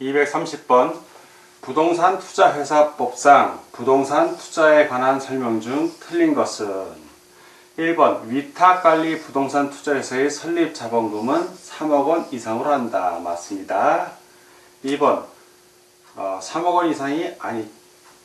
230번 부동산 투자회사법상 부동산 투자에 관한 설명 중 틀린 것은 1번 위탁관리 부동산 투자회사의 설립 자본금은 3억 원 이상으로 한다. 맞습니다. 2번 3억 원 이상이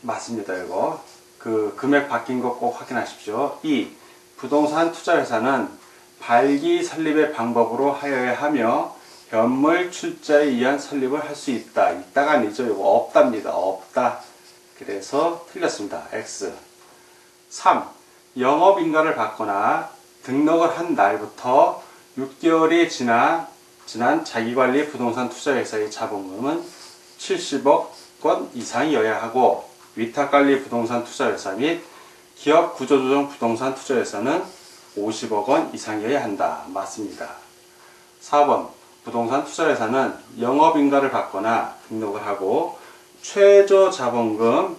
맞습니다. 이거 그 금액 바뀐 거 꼭 확인하십시오. 2. 부동산 투자회사는 발기 설립의 방법으로 하여야 하며 현물 출자에 의한 설립을 할 수 있다. 있다가 아니죠. 이거 없답니다. 없다. 그래서 틀렸습니다. X. 3. 영업인가를 받거나 등록을 한 날부터 6개월이 지난 자기관리 부동산 투자회사의 자본금은 70억 원 이상이어야 하고 위탁관리 부동산 투자회사 및 기업 구조조정 부동산 투자회사는 50억 원 이상이어야 한다. 맞습니다. 4번 부동산 투자회사는 영업인가를 받거나 등록을 하고 최저 자본금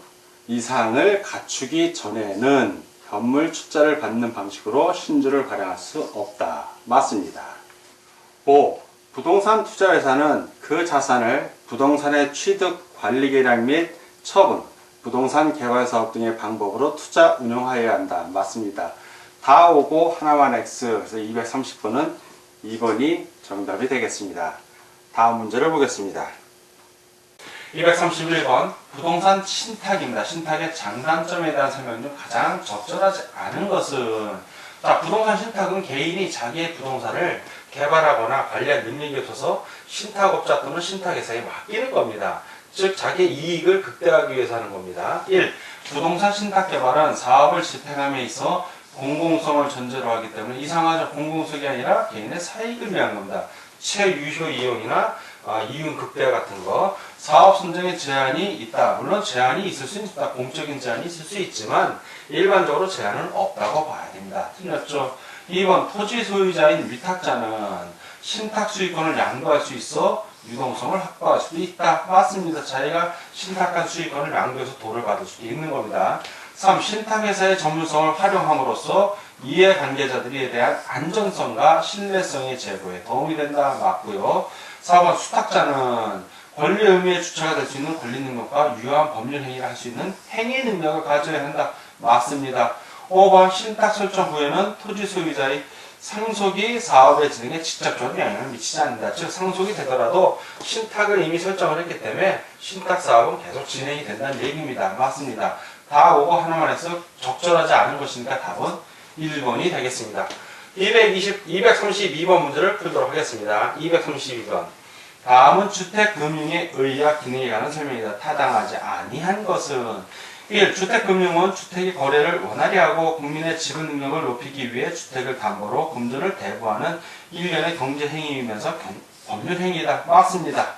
이상을 갖추기 전에는 현물 출자를 받는 방식으로 신주를 발행할 수 없다. 맞습니다. 5. 부동산 투자회사는 그 자산을 부동산의 취득, 관리 계량 및 처분, 부동산 개발 사업 등의 방법으로 투자 운용하여야 한다. 맞습니다. 다 오고 하나만 X. 그래서 230번은 2번이 정답이 되겠습니다. 다음 문제를 보겠습니다. 231번 부동산 신탁입니다. 신탁의 장단점에 대한 설명 중 가장 적절하지 않은 것은 부동산 신탁은 개인이 자기의 부동산을 개발하거나 관리할 능력이 없어서 신탁업자 또는 신탁회사에 맡기는 겁니다. 즉 자기의 이익을 극대화하기 위해서 하는 겁니다. 1. 부동산 신탁 개발은 사업을 집행함에 있어 공공성을 전제로 하기 때문에 이상하죠. 공공성이 아니라 개인의 사익을 위한 겁니다. 최유효 이용이나 이윤 극대화 같은 거. 사업 선정에 제한이 있다. 물론 제한이 있을 수 있다. 공적인 제한이 있을 수 있지만 일반적으로 제한은 없다고 봐야 됩니다. 틀렸죠. 2번 토지 소유자인 위탁자는 신탁 수익권을 양도할 수 있어 유동성을 확보할 수도 있다. 맞습니다. 자기가 신탁한 수익권을 양도해서 돈을 받을 수도 있는 겁니다. 3. 신탁회사의 전문성을 활용함으로써 이해관계자들에 대한 안전성과 신뢰성의 제고에 도움이 된다. 맞고요. 4번 수탁자는 권리 의무의 주체가 될 수 있는 권리 능력과 유효한 법률 행위를 할 수 있는 행위 능력을 가져야 한다. 맞습니다. 5번 신탁 설정 후에는 토지 소유자의 상속이 사업의 진행에 직접적인 영향을 미치지 않는다. 즉 상속이 되더라도 신탁을 이미 설정을 했기 때문에 신탁 사업은 계속 진행이 된다는 얘기입니다. 맞습니다. 다 오고 하나만 해서 적절하지 않은 것이니까 답은 1번이 되겠습니다. 232번 문제를 풀도록 하겠습니다. 232번. 다음은 주택금융의 의의와 기능에 관한 설명이다. 타당하지 아니한 것은 1. 주택금융은 주택의 거래를 원활히 하고 국민의 지분 능력을 높이기 위해 주택을 담보로 금전을 대부하는 일련의 경제행위이면서 법률행위이다. 맞습니다.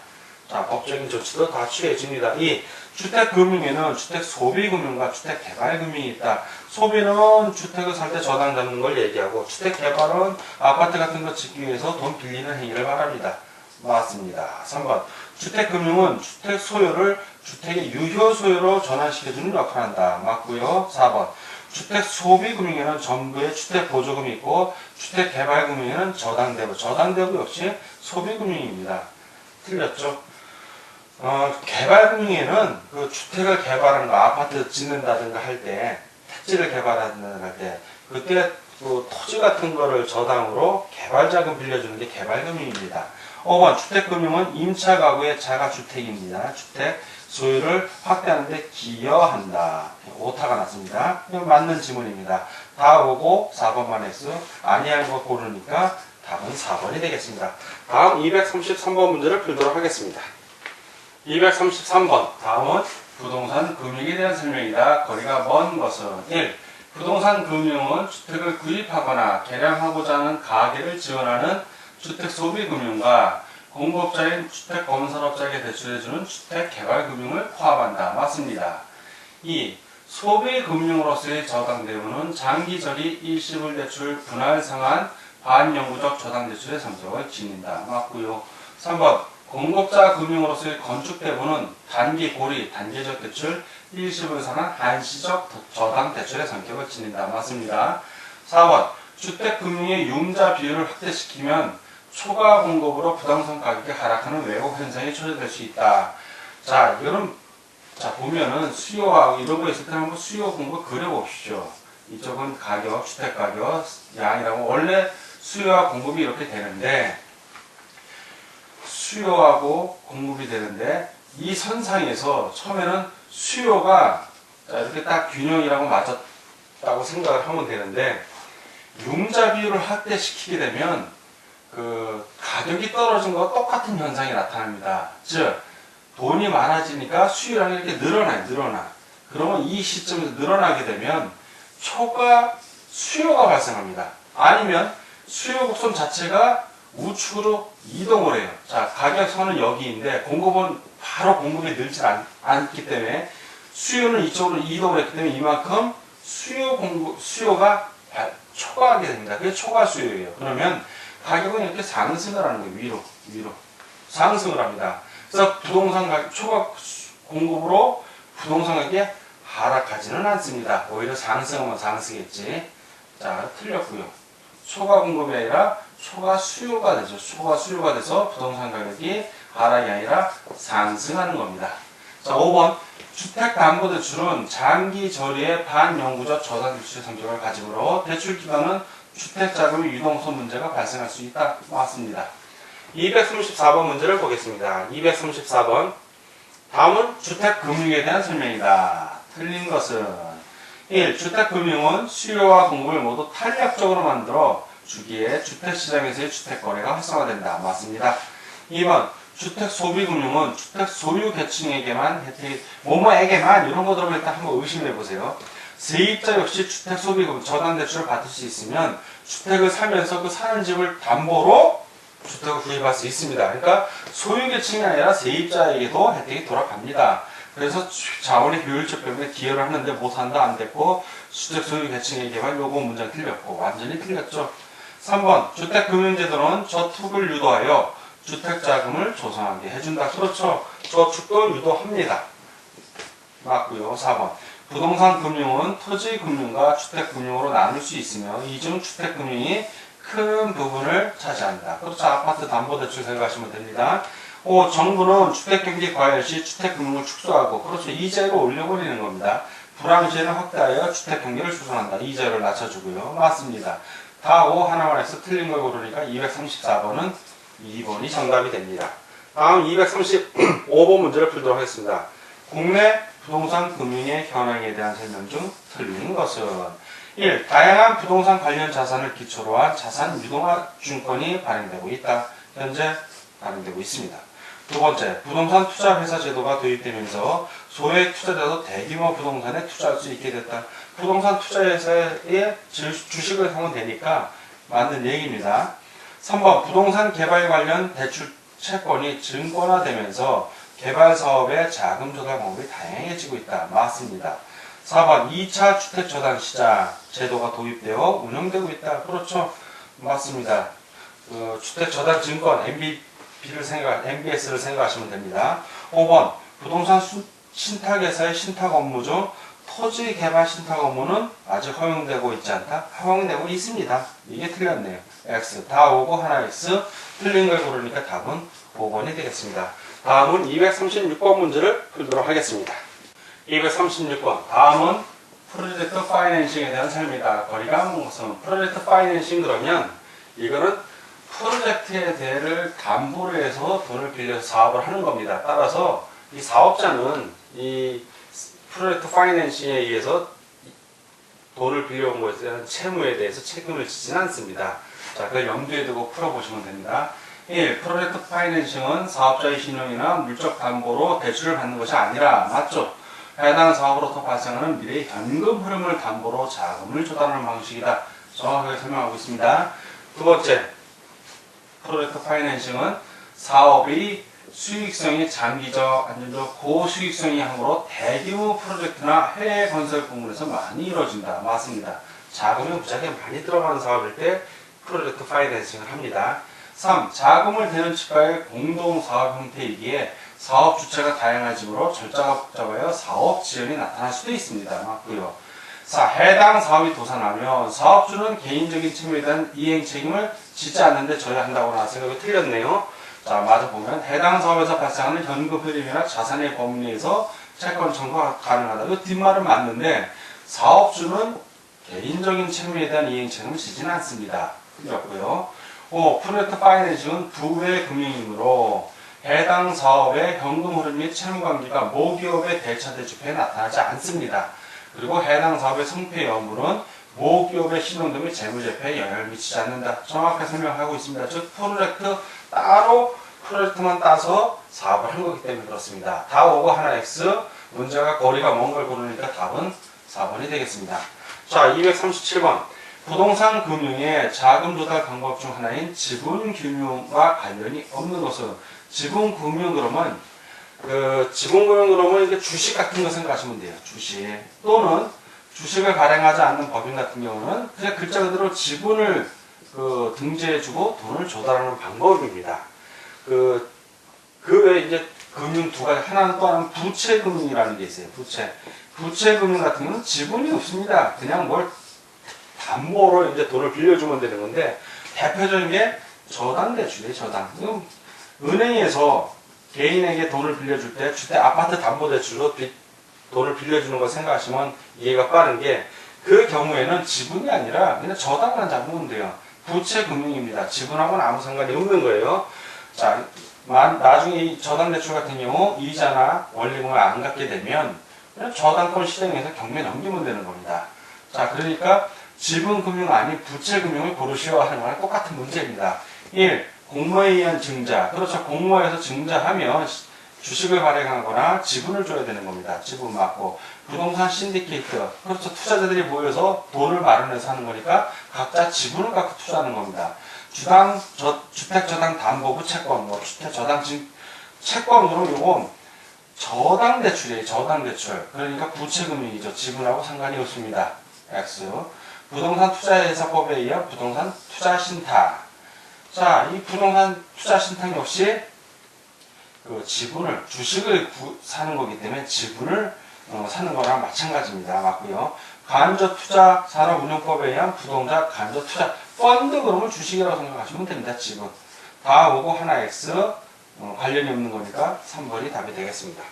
자, 법적인 조치도 다 취해집니다. 2. 주택금융에는 주택소비금융과 주택개발금융이 있다. 소비는 주택을 살 때 저당 잡는 걸 얘기하고 주택개발은 아파트 같은 거 짓기 위해서 돈 빌리는 행위를 말합니다. 맞습니다. 3번 주택금융은 주택 소유를 주택의 유효 소유로 전환시켜주는 역할을 한다. 맞고요. 4번 주택소비금융에는 정부의 주택보조금이 있고 주택개발금융에는 저당대부. 저당대부 역시 소비금융입니다. 틀렸죠? 개발금융에는 그 주택을 개발하는 거, 아파트 짓는다든가 할 때, 택지를 개발한다든가 할 때, 그때 그 토지 같은 거를 저당으로 개발자금 빌려주는 게 개발금융입니다. 5번 주택금융은 임차 가구의 자가주택입니다. 주택 소유를 확대하는 데 기여한다. 오타가 났습니다. 맞는 지문입니다. 다 보고 4번만 했어. 아니할 거 고르니까 답은 4번이 되겠습니다. 다음 233번 문제를 풀도록 하겠습니다. 233번. 다음은 부동산 금융에 대한 설명이다. 거리가 먼 것은 1. 부동산 금융은 주택을 구입하거나 개량하고자 하는 가계를 지원하는 주택소비금융과 공급자인 주택건설업자에게 대출해주는 주택개발금융을 포함한다. 맞습니다. 2. 소비금융으로서의 저당대부는 장기적인 일시불 대출, 분할 상환, 반영구적 저당대출의 성격을 지닌다. 맞고요. 3번 공급자 금융으로서의 건축대부는 단기 고리, 단계적 대출, 일시불 상환, 한시적 저당 대출의 성격을 지닌다. 맞습니다. 4번 주택금융의 융자 비율을 확대시키면 초과 공급으로 부동산 가격이 하락하는 왜곡 현상이 초래될 수 있다. 자, 이거는 자 보면은 수요하고 이런 거 있을 때 한번 수요 공급 그려봅시오. 이쪽은 가격, 주택 가격, 양이라고 원래 수요와 공급이 이렇게 되는데 수요하고 공급이 되는데 이 선상에서 처음에는 수요가 자, 이렇게 딱 균형이라고 맞았다고 생각을 하면 되는데 융자 비율을 확대시키게 되면 그 가격이 떨어진 거와 똑같은 현상이 나타납니다. 즉 돈이 많아지니까 수요량이 이렇게 늘어나. 그러면 이 시점에서 늘어나게 되면 초과 수요가 발생합니다. 아니면 수요 곡선 자체가 우측으로 이동을 해요. 자, 가격선은 여기인데 공급은 바로 공급이 늘지 않기 때문에 수요는 이쪽으로 이동을 했기 때문에 이만큼 수요가 초과하게 됩니다. 그게 초과 수요예요. 그러면 가격은 이렇게 상승을 하는 거예요. 위로. 상승을 합니다. 그래서 부동산 가격, 초과 공급으로 부동산 가격이 하락하지는 않습니다. 오히려 상승하면 상승했지. 자, 틀렸고요. 초과 공급이 아니라 초과 수요가 되죠. 초과 수요가 돼서 부동산 가격이 하락이 아니라 상승하는 겁니다. 자, 5번. 주택담보대출은 장기 저리의 반영구적 저산대출 성격을 가지므로 대출 기간은 주택자금의 유동성 문제가 발생할 수 있다. 맞습니다. 234번 문제를 보겠습니다. 234번. 다음은 주택금융에 대한 설명이다. 틀린 것은 1. 주택금융은 수요와 공급을 모두 탄력적으로 만들어 주기에 주택시장에서의 주택거래가 활성화된다. 맞습니다. 2번. 주택소비금융은 주택 소유 계층에게만 혜택이 뭐뭐에게만 이런 거 들으면 일단 한번 의심해 보세요. 세입자 역시 주택소비금 저당대출을 받을 수 있으면 주택을 사면서 그 사는 집을 담보로 주택을 구입할 수 있습니다. 그러니까 소유계층이 아니라 세입자에게도 혜택이 돌아갑니다. 그래서 자원의 효율적 때문에 기여를 하는데 못한다 안 됐고 주택 소유계층에게만 요거 문장 틀렸고 완전히 틀렸죠. 3번 주택금융제도는 저축을 유도하여 주택자금을 조성하게 해준다. 그렇죠. 저축도 유도합니다. 맞고요. 4번 부동산 금융은 토지 금융과 주택 금융으로 나눌 수 있으며 이 중 주택 금융이 큰 부분을 차지한다. 그렇죠. 아파트 담보대출 생각하시면 됩니다. 5. 정부는 주택경기 과열 시 주택금융을 축소하고 그렇죠. 이자율을 올려버리는 겁니다. 불황시에는 확대하여 주택경기를 조성한다. 이자율을 낮춰주고요. 맞습니다. 다 5 하나만 해서 틀린 걸 고르니까 234번은 2번이 정답이 됩니다. 다음 235번 문제를 풀도록 하겠습니다. 국내 부동산 금융의 현황에 대한 설명 중 틀린 것은 1. 다양한 부동산 관련 자산을 기초로 한 자산 유동화 증권이 발행되고 있다. 현재 발행되고 있습니다. 두 번째, 부동산 투자 회사 제도가 도입되면서 소액 투자자도 대규모 부동산에 투자할 수 있게 됐다. 부동산 투자 회사에 주식을 사면 되니까 맞는 얘기입니다. 3번, 부동산 개발 관련 대출 채권이 증권화되면서 개발 사업의 자금 조달 방법이 다양해지고 있다. 맞습니다. 4번 2차 주택저당시장 제도가 도입되어 운영되고 있다. 그렇죠. 맞습니다. 주택저당증권 MBS를 생각하시면 됩니다. 5번 부동산 신탁회사의 신탁 업무 중 토지 개발 신탁 업무는 아직 허용되고 있지 않다. 허용되고 있습니다. 이게 틀렸네요. X 다 오고 하나 X 틀린 걸 고르니까 답은 5번이 되겠습니다. 다음은 236번 문제를 풀도록 하겠습니다. 236번 다음은 프로젝트 파이낸싱에 대한 설명이다. 거리가 무슨 프로젝트 파이낸싱 그러면 이거는 프로젝트에 대해를 담보로 해서 돈을 빌려서 사업을 하는 겁니다. 따라서 이 사업자는 이 프로젝트 파이낸싱에 의해서 돈을 빌려온 것에 대한 채무에 대해서 책임을 지지는 않습니다. 자, 그걸 염두에 두고 풀어보시면 됩니다. 1. 프로젝트 파이낸싱은 사업자의 신용이나 물적 담보로 대출을 받는 것이 아니라 맞죠? 해당 사업으로부터 발생하는 미래의 현금 흐름을 담보로 자금을 조달하는 방식이다. 정확하게 설명하고 있습니다. 두 번째, 프로젝트 파이낸싱은 사업의 수익성이 장기적, 안정적, 고수익성이 하므로 대규모 프로젝트나 해외 건설 부문에서 많이 이루어진다. 맞습니다. 자금이 무지하게 많이 들어가는 사업일 때 프로젝트 파이낸싱을 합니다. 3. 자금을 대는 측과의 공동사업 형태이기에 사업 주체가 다양해지므로 절차가 복잡하여 사업 지연이 나타날 수도 있습니다. 맞고요. 자, 해당 사업이 도산하면 사업주는 개인적인 측면에 대한 이행 책임을 지지 않는데 져야 한다고 나왔어요. 이거 틀렸네요. 자, 마저 보면 해당 사업에서 발생하는 현금 흐름이나 자산의 범위에서 채권 청구가 가능하다. 이 뒷말은 맞는데 사업주는 개인적인 책임에 대한 이행 책임을 지지는 않습니다. 틀렸고요. 5. 프로젝트 파이낸싱은 부의 금융이므로 해당 사업의 현금 흐름 및 채무 관계가 모기업의 대차대 주표에 나타나지 않습니다. 그리고 해당 사업의 성패 여부는 모기업의 신용도 및 재무제표에 영향을 미치지 않는다. 정확하게 설명하고 있습니다. 즉 프로젝트 따로 프로젝트만 따서 사업을 한 거기 때문에 그렇습니다. 다 오고 하나 X, 문제가 거리가 먼 걸 고르니까 답은 4번이 되겠습니다. 자, 237번. 부동산 금융의 자금 조달 방법 중 하나인 지분 금융과 관련이 없는 것은 지분 금융 그러면 지분 금융 그러면 이게 주식 같은 거 생각하시면 돼요. 주식 또는 주식을 발행하지 않는 법인 같은 경우는 그냥 글자 그대로 지분을 등재해주고 돈을 조달하는 방법입니다. 그 외에 이제 금융 두 가지, 하나는 또 하나는 부채 금융이라는 게 있어요. 부채 금융 같은 경우는 지분이 없습니다. 그냥 뭘 담보로 이제 돈을 빌려주면 되는 건데 대표적인 게 저당 대출이에요. 저당. 은행에서 개인에게 돈을 빌려줄 때 주택 아파트 담보 대출로 돈을 빌려주는 거 생각하시면 이해가 빠른 게 그 경우에는 지분이 아니라 그냥 저당만 잡으면 돼요. 부채 금융입니다. 지분하고는 아무 상관이 없는 거예요. 자, 나중에 이 저당 대출 같은 경우 이자나 원리금을 안 갚게 되면 그냥 저당권 시장에서 경매 넘기면 되는 겁니다. 자, 그러니까 지분 금융 아닌 부채 금융을 고르시오 하는 거랑 똑같은 문제입니다. 1. 공모에 의한 증자. 그렇죠. 공모에서 증자하면 주식을 발행하거나 지분을 줘야 되는 겁니다. 지분 맞고. 부동산 신디케이트. 그렇죠. 투자자들이 모여서 돈을 마련해서 하는 거니까 각자 지분을 갖고 투자하는 겁니다. 주택저당담보부 채권, 주택저당 채권 그럼 요건 저당 대출이에요. 저당 대출. 그러니까 부채금융이죠. 지분하고 상관이 없습니다. X. 부동산 투자회사법에 의한 부동산 투자신탁. 자, 이 부동산 투자신탁 역시 지분을, 주식을 사는 거기 때문에 지분을 사는 거랑 마찬가지입니다. 맞고요. 간접투자 산업운용법에 의한 부동산 간접투자 펀드 그러면 주식이라고 생각하시면 됩니다. 지분. 다 오고 하나 X 관련이 없는 거니까 3번이 답이 되겠습니다.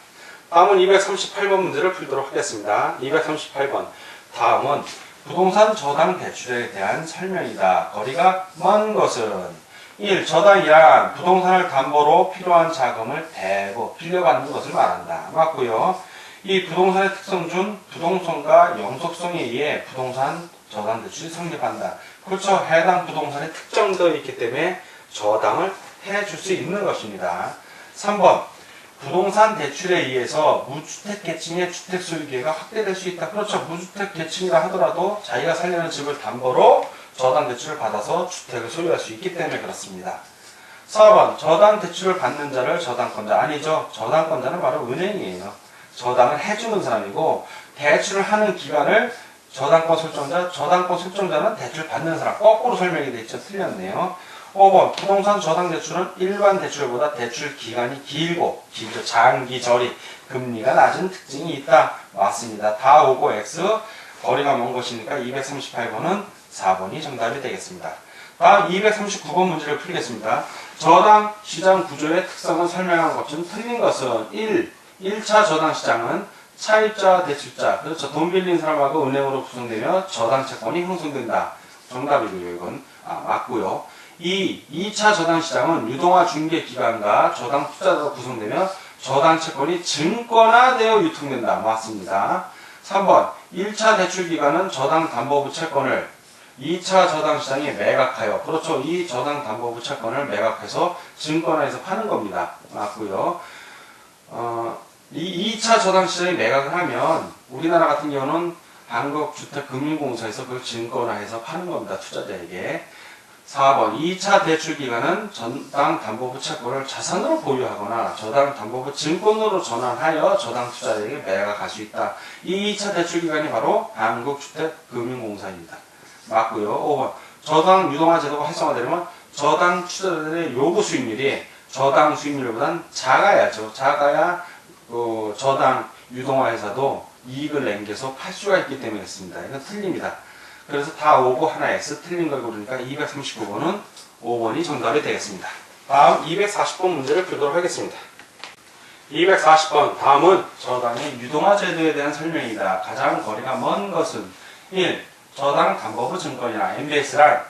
다음은 238번 문제를 풀도록 하겠습니다. 238번. 다음은 부동산 저당 대출에 대한 설명이다. 거리가 먼 것은 1. 저당이란 부동산을 담보로 필요한 자금을 대고 빌려받는 것을 말한다. 맞고요. 이 부동산의 특성 중 부동성과 영속성에 의해 부동산 저당 대출이 성립한다. 그렇죠. 해당 부동산에 특정되어 있기 때문에 저당을 해줄 수 있는 것입니다. 3번. 부동산 대출에 의해서 무주택 계층의 주택 소유 기회가 확대될 수 있다. 그렇죠. 무주택 계층이라 하더라도 자기가 살려는 집을 담보로 저당 대출을 받아서 주택을 소유할 수 있기 때문에 그렇습니다. 4번. 저당 대출을 받는 자를 저당권자. 아니죠. 저당권자는 바로 은행이에요. 저당을 해주는 사람이고 대출을 하는 기간을 저당권 설정자는 대출 받는 사람. 거꾸로 설명이 되어 있죠. 틀렸네요. 5번. 부동산 저당 대출은 일반 대출보다 대출 기간이 길고 장기 저리 금리가 낮은 특징이 있다. 맞습니다. 다 오고 X 거리가 먼 것이니까 238번은 4번이 정답이 되겠습니다. 다음 239번 문제를 풀겠습니다. 저당 시장 구조의 특성을 설명한 것 중 틀린 것은 1차 저당 시장은 차입자, 대출자, 그렇죠. 돈 빌린 사람하고 은행으로 구성되며 저당 채권이 형성된다. 정답이고요. 이건 맞고요. 2차 저당 시장은 유동화 중개 기관과 저당 투자자로 구성되며 저당 채권이 증권화되어 유통된다. 맞습니다. 3번 1차 대출 기관은 저당 담보부 채권을 2차 저당 시장에 매각하여 그렇죠. 이 저당 담보부 채권을 매각해서 증권화해서 파는 겁니다. 맞고요. 이 2차 저당 시장에 매각을 하면 우리나라 같은 경우는 한국주택금융공사에서 그걸 증권화해서 파는 겁니다. 투자자에게. 4번 2차 대출 기간은 저당 담보부 채권을 자산으로 보유하거나 저당 담보부 증권으로 전환하여 저당 투자자에게 매각할 수 있다. 이 2차 대출 기간이 바로 한국주택금융공사입니다. 맞고요. 5번 저당 유동화 제도가 활성화되려면 저당 투자자들의 요구 수익률이 저당 수익률보다는 작아야죠. 작아야 저당 유동화 회사도 이익을 남겨서 팔 수가 있기 때문에 그렇습니다. 이건 틀립니다. 그래서 다 오고 하나 X 틀린 걸 고르니까 239번은 5번이 정답이 되겠습니다. 다음 240번 문제를 풀도록 하겠습니다. 240번 다음은 저당의 유동화 제도에 대한 설명이다. 가장 거리가 먼 것은 1. 저당 담보부 증권이나 MBS란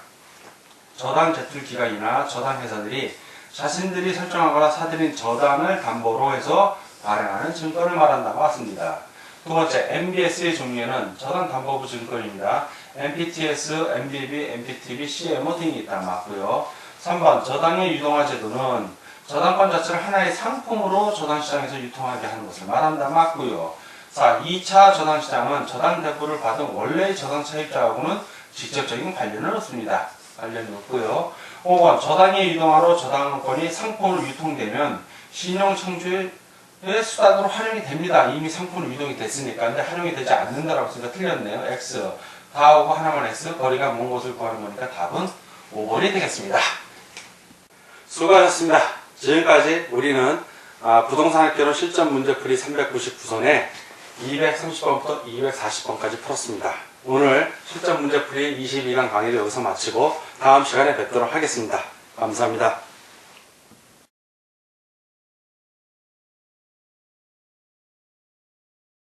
저당 제출기관이나 저당 회사들이 자신들이 설정하거나 사들인 저당을 담보로 해서 발행하는 증권을 말한다고 했습니다. 두 번째, MBS의 종류에는 저당 담보부 증권입니다. MPTS, MBB, MPTB, CMO 등이 있다 맞고요. 3번, 저당의 유동화 제도는 저당권 자체를 하나의 상품으로 저당시장에서 유통하게 하는 것을 말한다 맞고요. 4. 2차 저당시장은 저당 대부를 받은 원래의 저당 차입자하고는 직접적인 관련은 없습니다. 관련이 없고요. 5번, 저당의 유동화로 저당권이 상품으로 유통되면 신용청주의 수단으로 활용이 됩니다. 이미 상품으로 유동이 됐으니까. 근데 활용이 되지 않는다라고 했으니까 틀렸네요. X. 다 오고 하나만 X. 거리가 먼 곳을 구하는 거니까 답은 5번이 되겠습니다. 수고하셨습니다. 지금까지 우리는 부동산 학교로 실전 문제풀이 399선에 230번부터 240번까지 풀었습니다. 오늘 실전 문제풀이 22강 강의를 여기서 마치고 다음 시간에 뵙도록 하겠습니다. 감사합니다.